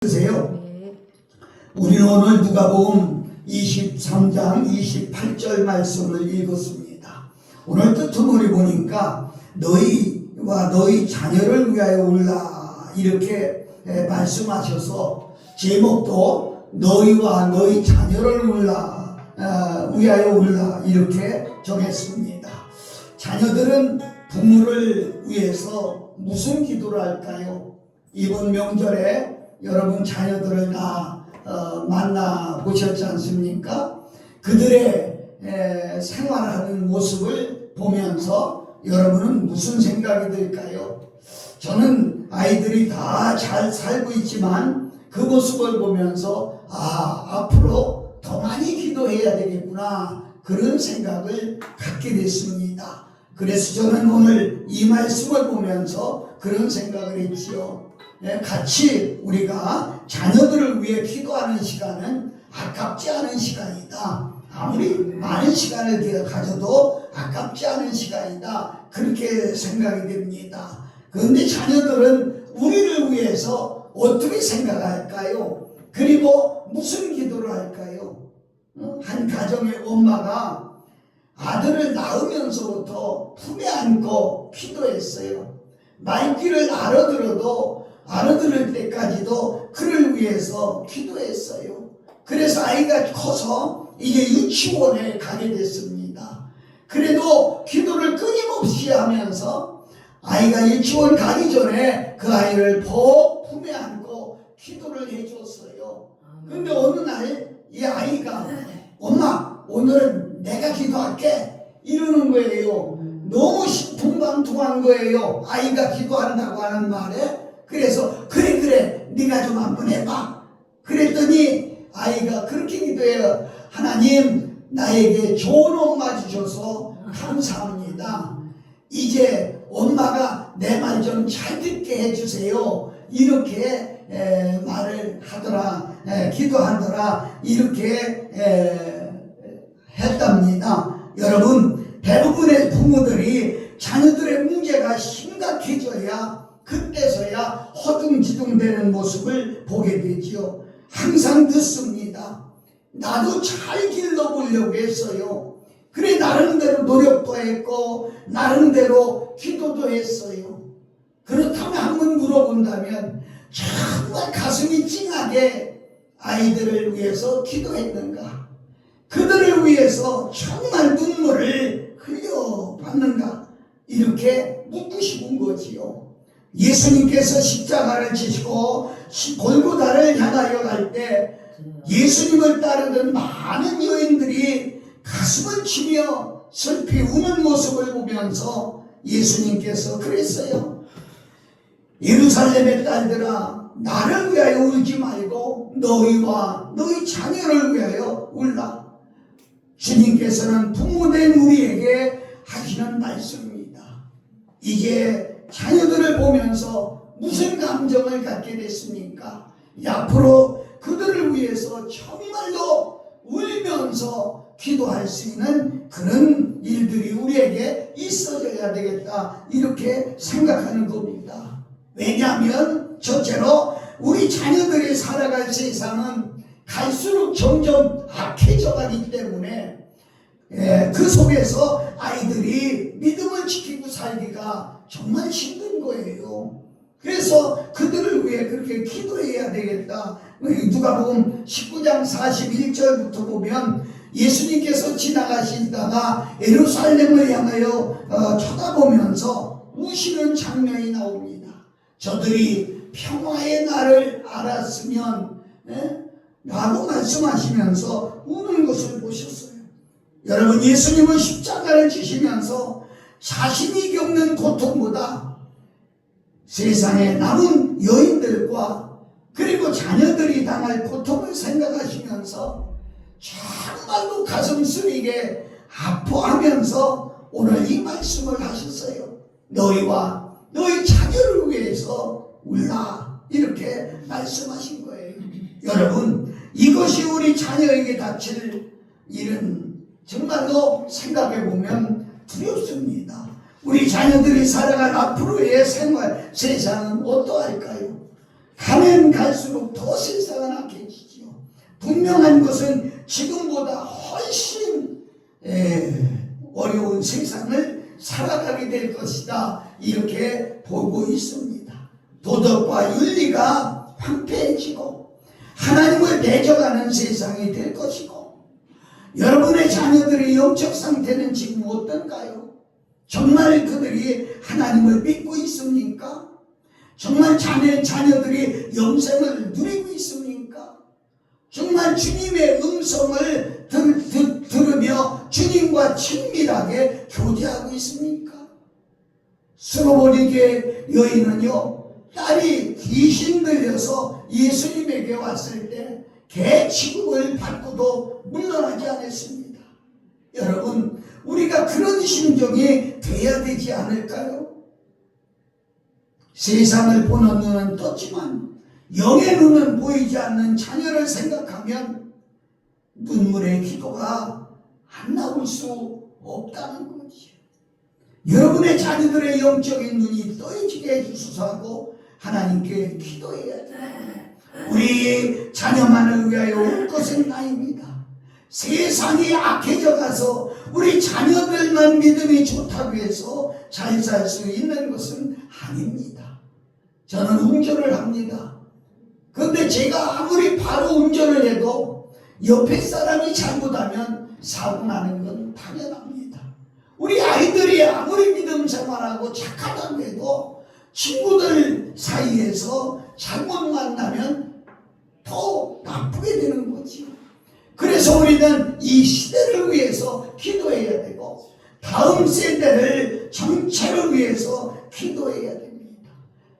보세요. 우리는 오늘 누가복음 23장 28절 말씀을 읽었습니다. 오늘 뜻을 보니까 너희와 너희 자녀를 위하여 울라 이렇게 말씀하셔서 제목도 너희와 너희 자녀를 위하여 울라 이렇게 정했습니다. 자녀들은 부모를 위해서 무슨 기도를 할까요? 이번 명절에 여러분 자녀들을 다 만나보셨지 않습니까? 그들의 생활하는 모습을 보면서 여러분은 무슨 생각이 들까요? 저는 아이들이 다 잘 살고 있지만 그 모습을 보면서 앞으로 더 많이 기도해야 되겠구나 그런 생각을 갖게 됐습니다. 그래서 저는 오늘 이 말씀을 보면서 그런 생각을 했지요. 같이 우리가 자녀들을 위해 기도하는 시간은 아깝지 않은 시간이다. 아무리 많은 시간을 가져도 아깝지 않은 시간이다. 그렇게 생각이 됩니다. 그런데 자녀들은 우리를 위해서 어떻게 생각할까요? 그리고 무슨 기도를 할까요? 한 가정의 엄마가 아들을 낳으면서부터 품에 안고 기도했어요. 말귀를 알아들을 때까지도 그를 위해서 기도했어요. 그래서 아이가 커서 이제 유치원에 가게 됐습니다. 그래도 기도를 끊임없이 하면서 아이가 유치원 가기 전에 그 아이를 품에 안고 기도를 해줬어요. 근데 어느 날 이 아이가 엄마 오늘은 내가 기도할게 이러는 거예요. 너무 신통방통한 거예요. 아이가 기도한다고 하는 말에. 그래서 그래 네가 좀 한번 해봐. 그랬더니 아이가 그렇게 기도해요. 하나님 나에게 좋은 엄마 주셔서 감사합니다. 이제 엄마가 내 말 좀 잘 듣게 해주세요. 이렇게 말을 하더라. 기도하더라. 이렇게 했답니다. 여러분 대부분의 부모들이 자녀들의 문제가 심각해져야 그때서야 허둥지둥 되는 모습을 보게 되지요. 항상 듣습니다. 나도 잘 길러보려고 했어요. 그래 나름대로 노력도 했고 나름대로 기도도 했어요. 그렇다면 한번 물어본다면 정말 가슴이 찡하게 아이들을 위해서 기도했는가? 그들을 위해서 정말 눈물을 흘려봤는가? 이렇게 묻고 싶은 거지요. 예수님께서 십자가를 지시고 골고다를 향하여 갈 때 예수님을 따르던 많은 여인들이 가슴을 치며 슬피 우는 모습을 보면서 예수님께서 그랬어요. 예루살렘의 딸들아 나를 위하여 울지 말고 너희와 너희 자녀를 위하여 울라. 주님께서는 부모된 우리에게 하시는 말씀입니다. 이제 자녀들을 보면서 무슨 감정을 갖게 됐습니까? 앞으로 그들을 위해서 정말로 울면서 기도할 수 있는 그런 일들이 우리에게 있어져야 되겠다 이렇게 생각하는 겁니다. 왜냐하면 첫째로 우리 자녀들이 살아갈 세상은 갈수록 점점 악해져 가기 때문에 그 속에서 아이들이 믿음을 지키고 살기가 정말 힘든 거예요. 그래서 그들을 위해 그렇게 기도해야 되겠다. 누가복음 19장 41절부터 보면 예수님께서 지나가시다가 예루살렘을 향하여 쳐다보면서 우시는 장면이 나옵니다. 저들이 평화의 날을 알았으면 라고 말씀하시면서 우는 것을 보셨어요. 여러분 예수님은 십자가를 지시면서 자신이 겪는 고통보다 세상에 남은 여인들과 그리고 자녀들이 당할 고통을 생각하시면서 정말로 가슴 쓰리게 아파하면서 오늘 이 말씀을 하셨어요. 너희와 너희 자녀를 위해서 울라 이렇게 말씀하신 거예요. 여러분 이것이 우리 자녀에게 닥칠 일은 정말로 생각해보면 두렵습니다. 우리 자녀들이 살아갈 앞으로의 생활 세상은 어떠할까요? 가면 갈수록 더 세상은 악해지죠. 분명한 것은 지금보다 훨씬 어려운 세상을 살아가게 될 것이다, 이렇게 보고 있습니다. 도덕과 윤리가 황폐해지고 하나님을 대적하는 세상이 될 것이고, 여러분의 자녀들의 영적 상태는 지금 어떤가요? 정말 그들이 하나님을 믿고 있습니까? 정말 자녀들이 영생을 누리고 있습니까? 정말 주님의 음성을 들으며 주님과 친밀하게 교제하고 있습니까? 스로보니게 여인은요, 딸이 귀신 들려서 예수님에게 왔을 때 개 취급을 받고도 물러나지 않았습니다. 여러분, 우리가 그런 심정이 돼야 되지 않을까요? 세상을 보는 눈은 떴지만 영의 눈은 보이지 않는 자녀를 생각하면 눈물의 기도가 안 나올 수 없다는 거지. 여러분의 자녀들의 영적인 눈이 떠지게 해주소서 하고 하나님께 기도해야 돼요. 우리 자녀만을 위하여 올 것은 나입니다. 세상이 악해져 가서 우리 자녀들만 믿음이 좋다고 해서 잘 살 수 있는 것은 아닙니다. 저는 운전을 합니다. 그런데 제가 아무리 바로 운전을 해도 옆에 사람이 잘못하면 사고 나는 건 당연합니다. 우리 아이들이 아무리 믿음 생활하고 착하다고 해도 친구들 사이에서 잘못 만나면 더 나쁘게 되는 거지. 그래서 우리는 이 시대를 위해서 기도해야 되고 다음 세대를 전체를 위해서 기도해야 됩니다.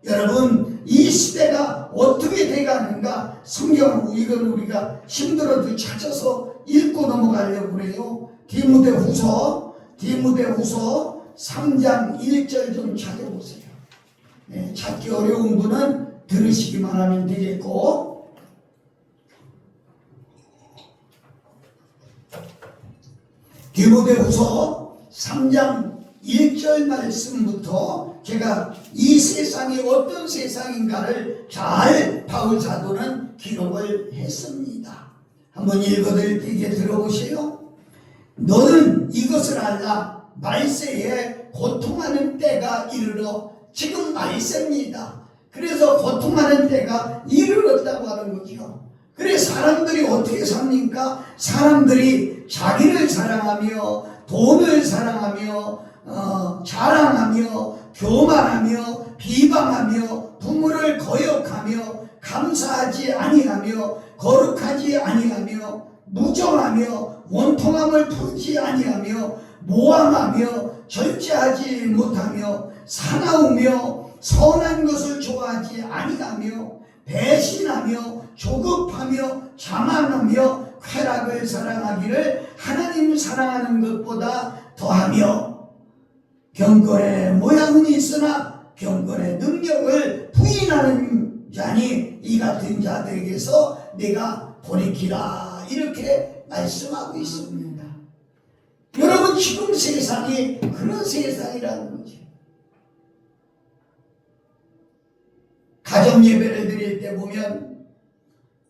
여러분, 이 시대가 어떻게 돼가는가 성경은 이건 우리가 힘들어도 찾아서 읽고 넘어가려고 그래요. 디모데후서 3장 1절 좀 찾아보세요. 네, 찾기 어려운 분은 들으시기만 하면 되겠고, 디모데후서 3장 1절 말씀부터 제가 이 세상이 어떤 세상인가를 잘 바울 사도는 기록을 했습니다. 한번 읽어드릴게 들어보세요. 너는 이것을 알라. 말세에 고통하는 때가 이르러, 지금 말세입니다. 그래서 고통하는 때가 이르렀다고 하는 거죠. 그래, 사람들이 어떻게 삽니까? 사람들이 자기를 사랑하며 돈을 사랑하며 자랑하며 교만하며 비방하며 부모를 거역하며 감사하지 아니하며 거룩하지 아니하며 무정하며 원통함을 풀지 아니하며 모함하며 절제하지 못하며 사나우며 선한 것을 좋아하지 아니하며 배신하며 조급하며 자만하며 쾌락을 사랑하기를 하나님 사랑하는 것보다 더하며, 경건의 모양은 있으나 경건의 능력을 부인하는 자니 이 같은 자들에게서 내가 돌이키라, 이렇게 말씀하고 있습니다. 여러분, 지금 세상이 그런 세상이라는 거죠. 가정 예배를 드릴 때 보면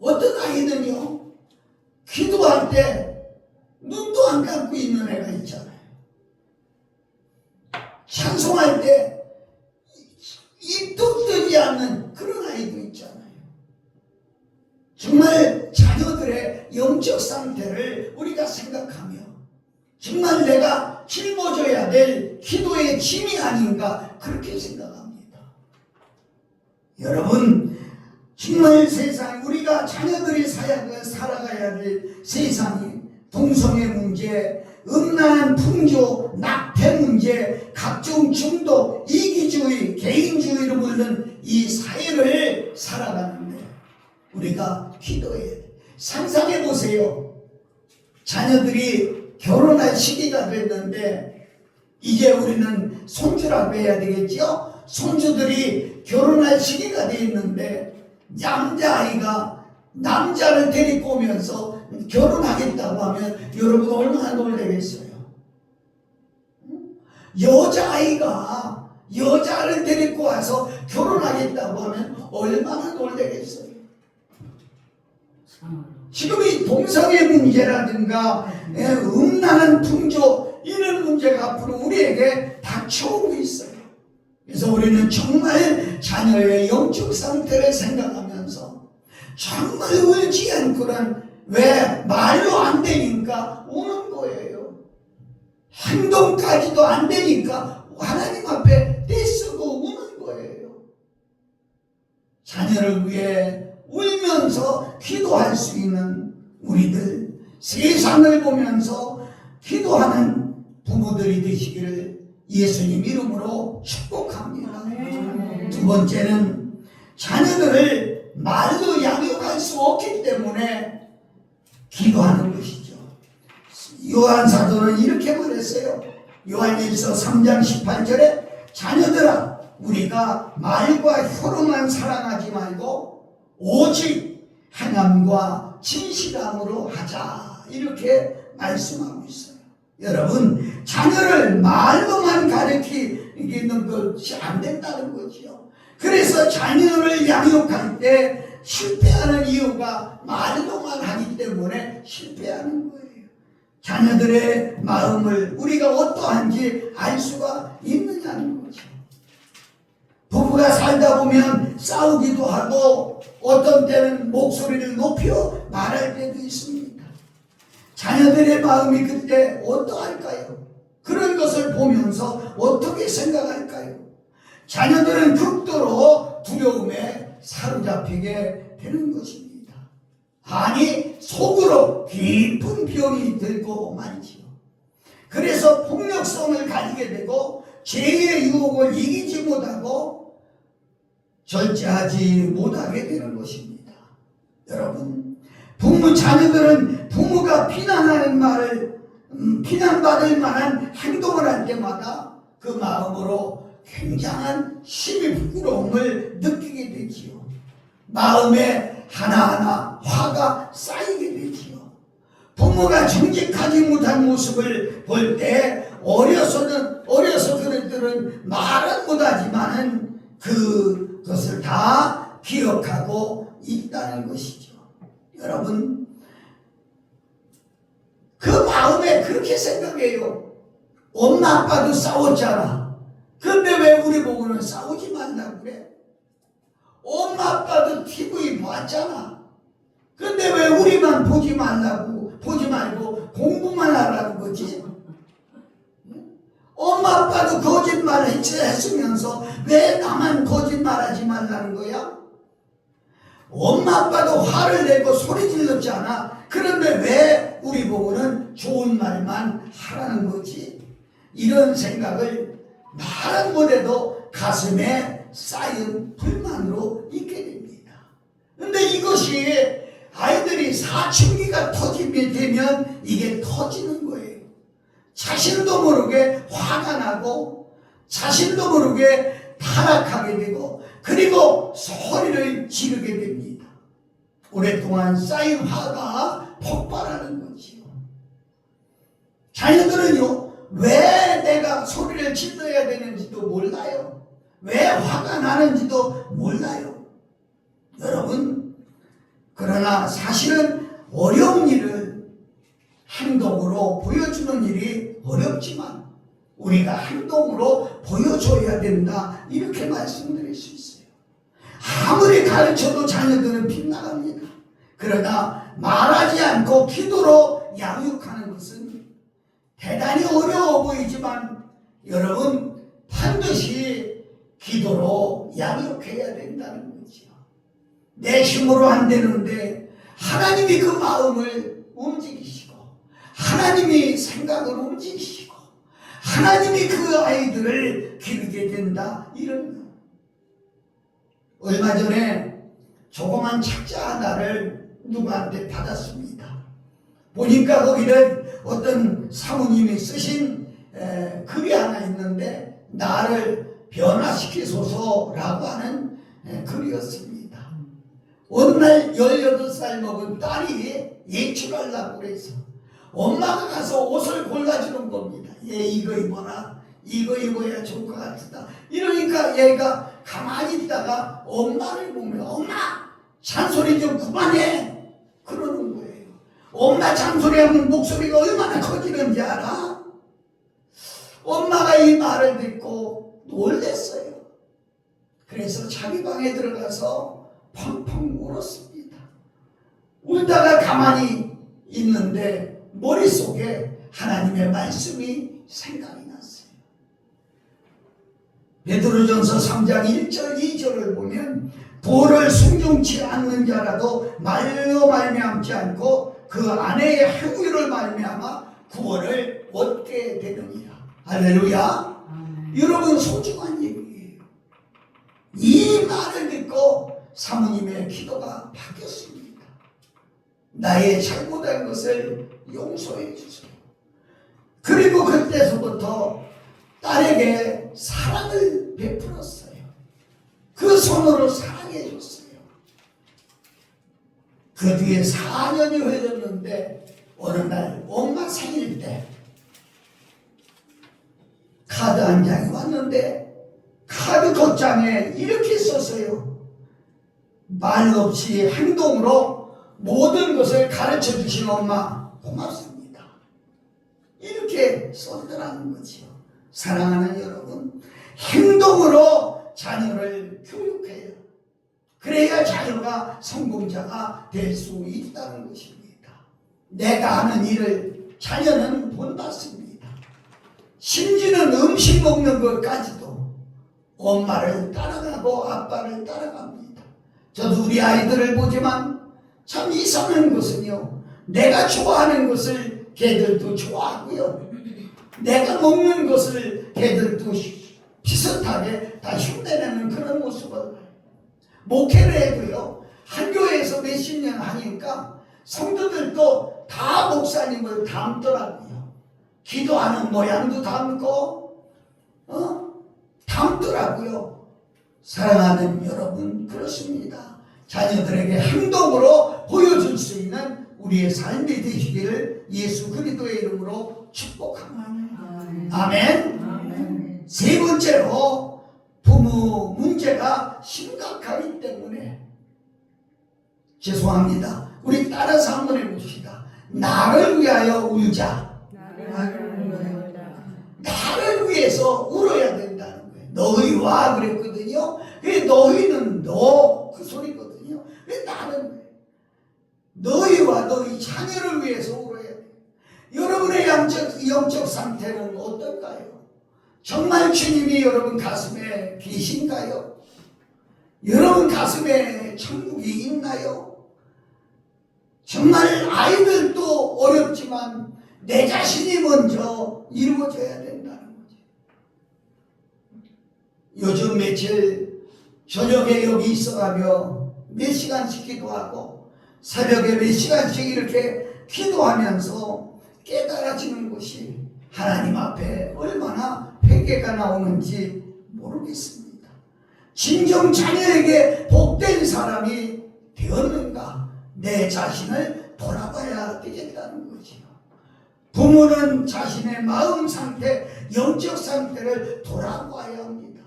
어떤 아이는요, 기도할 때 눈도 안 감고 있는 애가 있잖아요. 찬송할 때 입도 뜨지 않는 그런 아이도 있잖아요. 정말 자녀들의 영적 상태를 우리가 생각하며 정말 내가 짊어져야 될 기도의 짐이 아닌가, 그렇게 생각합니다. 여러분, 정말 세상, 우리가 자녀들이 살아가야 될 세상이 동성애 문제, 음란한 풍조, 낙태 문제, 각종 중독, 이기주의, 개인주의로 물든 이 사회를 살아가는데 우리가 기도해야 돼. 상상해 보세요. 자녀들이 결혼할 시기가 됐는데 이제 우리는 손주라고 해야 되겠죠? 손주들이 결혼할 시기가 돼 있는데 남자아이가 남자를 데리고 오면서 결혼하겠다고 하면 여러분 얼마나 놀라겠어요? 여자아이가 여자를 데리고 와서 결혼하겠다고 하면 얼마나 놀라겠어요. 지금 이 동성애 문제라든가 음란한 풍조 이런 문제가 앞으로 우리에게 닥쳐오고 있어요. 그래서 우리는 정말 자녀의 영적 상태를 생각하면서 정말 울지 않고는 왜 말로 안 되니까 우는 거예요. 행동까지도 안 되니까 하나님 앞에 떼쓰고 우는 거예요. 자녀를 위해 울면서 기도할 수 있는 우리들, 세상을 보면서 기도하는 부모들이 되시기를 예수님 이름으로 축복합니다. 두 번째는 자녀들을 말로 양육할 수 없기 때문에 기도하는 것이죠. 요한 사도는 이렇게 말했어요. 요한일서 3장 18절에 자녀들아 우리가 말과 혀로만 사랑하지 말고 오직 행함과 진실함으로 하자 이렇게 말씀하고 있어요. 여러분 자녀를 말로만 가르치는 것이 안 된다는 거죠. 그래서 자녀를 양육할 때 실패하는 이유가 말로만 하기 때문에 실패하는 거예요. 자녀들의 마음을 우리가 어떠한지 알 수가 있느냐는 거죠. 부부가 살다 보면 싸우기도 하고 어떤 때는 목소리를 높여 말할 때도 있습니다. 자녀들의 마음이 그때 어떠할까요? 그런 것을 보면서 어떻게 생각할까요? 자녀들은 극도로 두려움에 사로잡히게 되는 것입니다. 아니 속으로 깊은 병이 들고 말이지요. 그래서 폭력성을 가지게 되고 죄의 유혹을 이기지 못하고 절제하지 못하게 되는 것입니다. 여러분 부모 자녀들은 부모가 비난하는 말을 비난받을 만한 행동을 할 때마다 그 마음으로 굉장한 시비 부끄러움을 느끼게 되지요. 마음에 하나하나 화가 쌓이게 되지요. 부모가 정직하지 못한 모습을 볼 때 어려서 그들은 말은 못하지만은 그것을 다 기억하고 있다는 것이죠. 여러분 그 마음에 그렇게 생각해요. 엄마 아빠도 싸웠잖아. 근데 왜 우리 보고는 싸우지 말라고 그래? 엄마 아빠도 TV 봤잖아. 근데 왜 우리만 보지 말고 공부만 하라는 거지? 엄마 아빠도 거짓말을 했으면서 왜 나만 거짓말하지 말라는 거야? 엄마 아빠도 화를 내고 소리 질렀잖아. 그런데 왜 우리 보고는 좋은 말만 하라는 거지? 이런 생각을 말은 못해도 가슴에 쌓인 불만으로 있게 됩니다. 그런데 이것이 아이들이 사춘기가 되면 이게 터지는 거예요. 자신도 모르게 화가 나고 자신도 모르게 타락하게 되고 그리고 소리를 지르게 됩니다. 오랫동안 쌓인 화가 폭발하는 거지요. 자녀들은요 왜 내가 소리를 질러야 되는지도 몰라요. 왜 화가 나는지도 몰라요. 여러분 그러나 사실은 어려운 일을 행동으로 보여주는 일이 어렵지만 우리가 행동으로 보여줘야 된다 이렇게 말씀드릴 수 있어요. 아무리 가르쳐도 자녀들은 빗나갑니다. 그러나 말하지 않고 기도로 양육하는 것은 대단히 어려워 보이지만 여러분 반드시 기도로 양육해야 된다는 거죠. 내 힘으로 안 되는데 하나님이 그 마음을 움직이시고 하나님이 생각을 움직이시고 하나님이 그 아이들을 기르게 된다 이런 거. 얼마 전에 조그만 책자 하나를 누구한테 받았습니다. 보니까 거기는 어떤 사모님이 쓰신 글이 하나 있는데 나를 변화시키소서라고 하는 글이었습니다. 어느 날 18살 먹은 딸이 예출하려고 그래서 엄마가 가서 옷을 골라주는 겁니다. 얘 이거 입어라 이거 입어야 좋을 것 같다. 이러니까 얘가 가만히 있다가 엄마를 보면 엄마 잔소리 좀 그만해 그러는 거예요. 엄마 잔소리하면 목소리가 얼마나 커지는지 알아? 엄마가 이 말을 듣고 놀랬어요. 그래서 자기 방에 들어가서 펑펑 울었습니다. 울다가 가만히 있는데 머릿속에 하나님의 말씀이 생각이 났어요. 베드로전서 3장 1절 2절을 보면 도를 순종치 않는 자라도 말로 말미암지 않고 그 아내의 행위를 말미암아 구원을 얻게 되느니라. 할렐루야. 여러분 소중한 얘기예요. 이 말을 듣고 사모님의 기도가 바뀌었습니다. 나의 잘못한 것을 용서해 주세요. 그리고 그때서부터 딸에게 사랑을 베풀었어요. 그 손으로 사랑해 줬어요. 그 뒤에 4년이 흘렀는데 어느 날 엄마 생일 때 카드 한 장이 왔는데 카드 겉장에 이렇게 썼어요. 말 없이 행동으로 모든 것을 가르쳐 주신 엄마 고맙습니다. 이렇게 썼더라는 거죠. 사랑하는 여러분, 행동으로 자녀를 교육해요. 그래야 자녀가 성공자가 될 수 있다는 것입니다. 내가 하는 일을 자녀는 본받습니다. 심지어는 음식 먹는 것까지도 엄마를 따라가고 아빠를 따라갑니다. 저도 우리 아이들을 보지만 참 이상한 것은요, 내가 좋아하는 것을 걔들도 좋아하고요, 내가 먹는 것을 걔들도 비슷하게 다 흉내내는 그런 모습을, 목회를 해도요, 한 교회에서 몇십 년 하니까 성도들도 다 목사님을 닮더라고요. 기도하는 모양도 닮고 닮더라고요. 사랑하는 여러분, 그렇습니다. 자녀들에게 행동으로 보여줄 수 있는 우리의 삶이 되시기를 예수 그리스도의 이름으로 축복합니다. 아멘. 아멘. 세 번째로 부모 문제가 심각하기 때문에, 죄송합니다, 우리 따라서 한번 해봅시다. 나를 위하여 울자. 나를 위해서 울어야 된다는 거예요. 너희와 그랬거든요. 너희는 너 그 소리거든요. 나는 너희와 너희 자녀를 위해서 울어야 돼요. 여러분의 영적 상태는 어떨까요? 정말 주님이 여러분 가슴에 계신가요? 여러분 가슴에 천국이 있나요? 정말 아이들도 어렵지만 내 자신이 먼저 이루어져야 된다는 거죠. 요즘 며칠 저녁에 여기 있어가며 몇 시간씩 기도하고 새벽에 몇 시간씩 이렇게 기도하면서 깨달아지는 것이 하나님 앞에 얼마나 회개가 나오는지 모르겠습니다. 진정 자녀에게 복된 사람이 되었는가, 내 자신을 돌아봐야 되겠다는 거지요. 부모는 자신의 마음 상태, 영적 상태를 돌아봐야 합니다.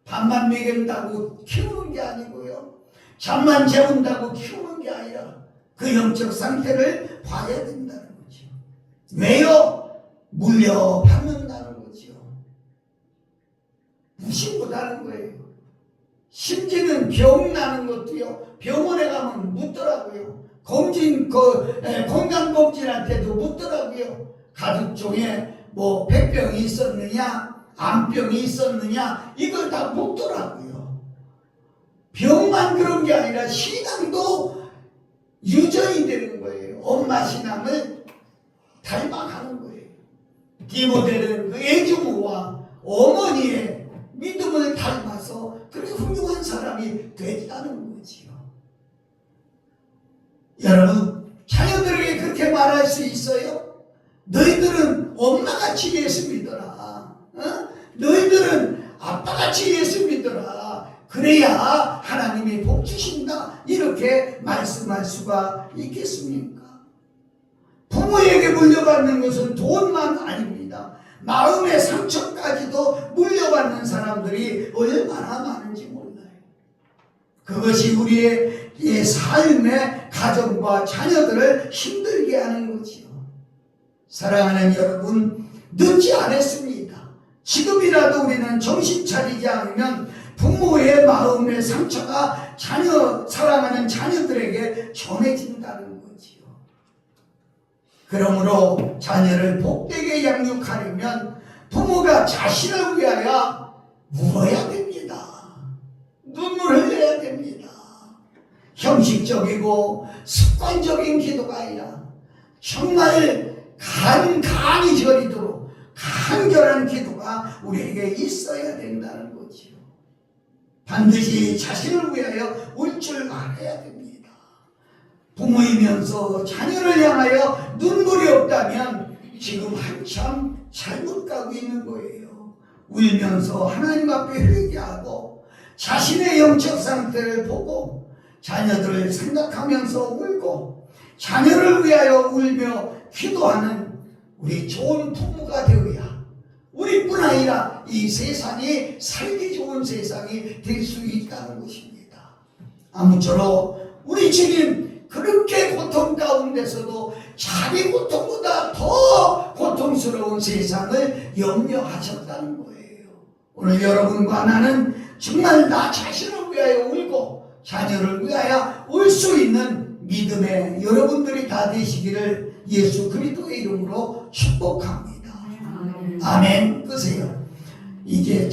밥만 먹인다고 키우는 게 아니고요, 잠만 재운다고 키우는 게 아니라 그 영적 상태를 봐야 된다는 거죠. 왜요? 물려받는다는 거죠. 무시 못하는 거예요. 심지어는 병 나는 것도요, 병원에 가면 묻더라고요. 건강검진한테도 묻더라고요. 가족 중에 뭐 백병이 있었느냐, 암병이 있었느냐, 이걸 다 묻더라고요. 병만 그런 게 아니라 신앙도 유전이 되는 거예요. 엄마 신앙을 닮아가는 거예요. 디모데는 그 애주모와 어머니의 믿음을 닮아서 그렇게 훌륭한 사람이 됐다는 거지요. 여러분, 자녀들에게 그렇게 말할 수 있어요? 너희들은 엄마같이 예수 믿어라. 너희들은 아빠같이 예수 믿어라. 그래야 하나님이 복 주신다. 이렇게 말씀할 수가 있겠습니까? 부모에게 물려받는 것은 돈만 아닙니다. 마음의 상처까지도 물려받는 사람들이 얼마나 많은지 몰라요. 그것이 우리의 삶의 가정과 자녀들을 힘들게 하는 거지요. 사랑하는 여러분, 늦지 않았습니다. 지금이라도 우리는 정신 차리지 않으면 부모의 마음의 상처가 사랑하는 자녀들에게 전해진다는 거지요. 그러므로 자녀를 복되게 양육하려면 부모가 자신을 위하여 울어야 됩니다. 눈물을 흘려야 됩니다. 형식적이고 습관적인 기도가 아니라 정말 간간히 저리도록 간절한 기도가 우리에게 있어야 된다는 거지요. 반드시 자신을 위하여 울 줄 알아야 됩니다. 부모이면서 자녀를 향하여 눈물이 없다면 지금 한참 잘못 가고 있는 거예요. 울면서 하나님 앞에 회개하고 자신의 영적 상태를 보고 자녀들을 생각하면서 울고 자녀를 위하여 울며 기도하는 우리 좋은 부모가 되어야 우리뿐 아니라 이 세상이 살기 좋은 세상이 될 수 있다는 것입니다. 아무쪼록 우리 주님 그렇게 고통 가운데서도 자기 고통보다 더 고통스러운 세상을 염려하셨다는 거예요. 오늘 여러분과 나는 정말 나 자신을 위하여 울고 자녀를 위하여 울 수 있는 믿음의 여러분들이 다 되시기를 예수 그리스도의 이름으로 축복합니다. 아멘. 끄세요. 이제